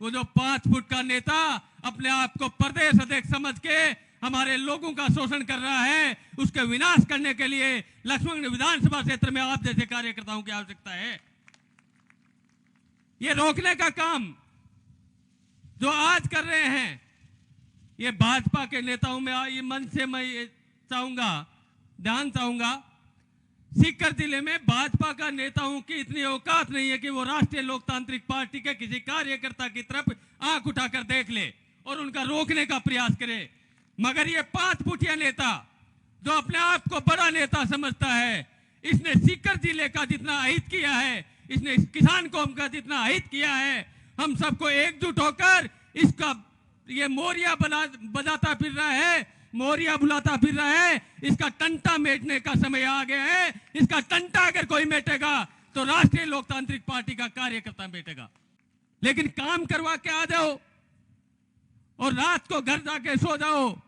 वो जो 5 फुट का नेता अपने आप को प्रदेश अध्यक्ष समझ के हमारे लोगों का शोषण कर रहा है, उसके विनाश करने के लिए लक्ष्मण विधानसभा क्षेत्र में आप जैसे कार्यकर्ताओं की आवश्यकता है। ये रोकने का काम जो आज कर रहे हैं, ये भाजपा के नेताओं में ये मन से मैं ये ध्यान चाहूंगा, सीकर जिले में भाजपा का नेताओं की इतनी औकात नहीं है कि वो राष्ट्रीय लोकतांत्रिक पार्टी के किसी कार्यकर्ता की तरफ आंख उठाकर देख ले और उनका रोकने का प्रयास करे। मगर ये 5 फुटिया नेता जो अपने आप को बड़ा नेता समझता है, इसने सीकर जिले का जितना अहित किया है, इसने किसान कौम का जितना अहित किया है, हम सबको एकजुट होकर इसका ये मोरिया बजाता फिर रहा है, मोरिया बुलाता फिर रहा है, इसका टंटा मेटने का समय आ गया है। इसका टंटा अगर कोई मेटेगा तो राष्ट्रीय लोकतांत्रिक पार्टी का कार्यकर्ता मेटेगा। लेकिन काम करवा के आ जाओ और रात को घर जाके सो जाओ।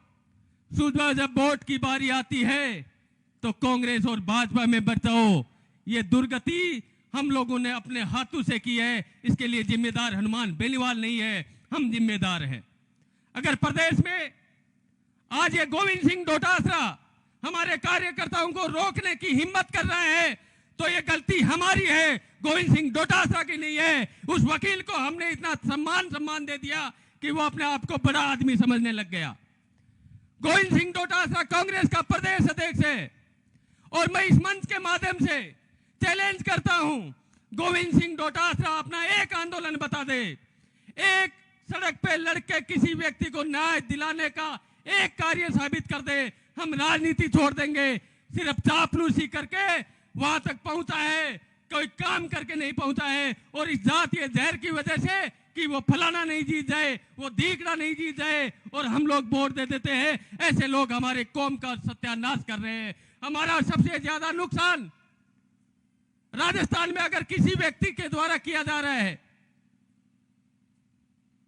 सुबह जब वोट की बारी आती है तो कांग्रेस और भाजपा में बढ़ जाओ। ये दुर्गति हम लोगों ने अपने हाथों से की है, इसके लिए जिम्मेदार हनुमान बेनीवाल नहीं है, हम जिम्मेदार हैं। अगर प्रदेश में आज ये गोविंद सिंह डोटासरा हमारे कार्यकर्ताओं को रोकने की हिम्मत कर रहा है तो ये गलती हमारी है, गोविंद सिंह डोटासरा की नहीं है। उस वकील को हमने इतना सम्मान दे दिया कि वो अपने आप को बड़ा आदमी समझने लग गया। गोविंद सिंह डोटासरा कांग्रेस का प्रदेश अध्यक्ष है और मैं इस मंच के माध्यम से चैलेंज करता हूं, गोविंद सिंह डोटासरा अपना एक आंदोलन बता दे, एक सड़क पे लड़के किसी व्यक्ति को न्याय दिलाने का एक कार्य साबित कर दे, हम राजनीति छोड़ देंगे। सिर्फ चापलूसी करके वहां तक पहुंचा है, कोई काम करके नहीं पहुंचा है। और इस जातीय जहर की वजह से कि वो फलाना नहीं जीत जाए, वो दीकड़ा नहीं जीत जाए और हम लोग वोट दे देते हैं, ऐसे लोग हमारे कौम का सत्यानाश कर रहे हैं। हमारा सबसे ज्यादा नुकसान राजस्थान में अगर किसी व्यक्ति के द्वारा किया जा रहा है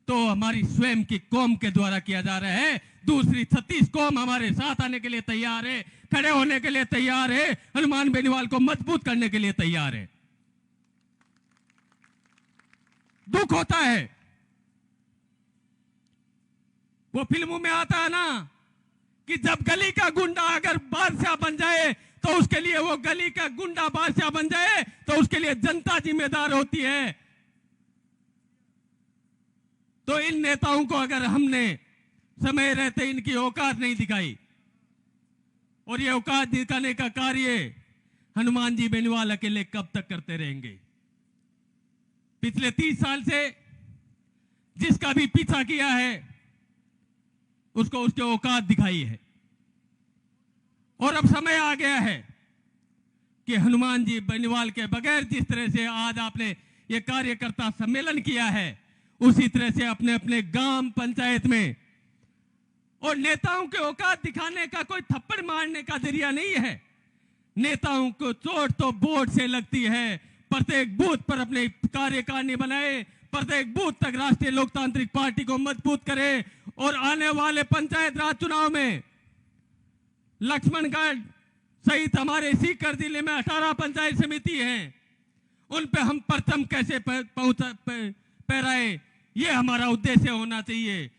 तो हमारी स्वयं की कौम के द्वारा किया जा रहा है। दूसरी 36 कौम हमारे साथ आने के लिए तैयार है, खड़े होने के लिए तैयार है, हनुमान बेनीवाल को मजबूत करने के लिए तैयार है। दुख होता है, वो फिल्मों में आता है ना कि जब गली का गुंडा अगर बादशाह बन जाए तो उसके लिए वो गली का गुंडा बादशाह बन जाए तो उसके लिए जनता जिम्मेदार होती है। तो इन नेताओं को अगर हमने समय रहते इनकी औकात नहीं दिखाई और ये औकात दिखाने का कार्य हनुमान जी बेनीवाल अकेले कब तक करते रहेंगे? पिछले 30 साल से जिसका भी पीछा किया है उसको उसके औकात दिखाई है और अब समय आ गया है कि हनुमान जी बेनीवाल के बगैर जिस तरह से आज आपने ये कार्यकर्ता सम्मेलन किया है उसी तरह से अपने अपने गांव पंचायत में, और नेताओं के औकात दिखाने का कोई थप्पड़ मारने का जरिया नहीं है। नेताओं को चोट तो वोट से लगती है। प्रत्येक बूथ पर अपने कार्यकारिणी बनाए, प्रत्येक बूथ तक राष्ट्रीय लोकतांत्रिक पार्टी को मजबूत करे और आने वाले पंचायत राज चुनाव में लक्ष्मणगढ़ सहित हमारे सीकर जिले में 18 पंचायत समिति हैं, उन पे हम परचम कैसे फहराए, ये हमारा उद्देश्य होना चाहिए।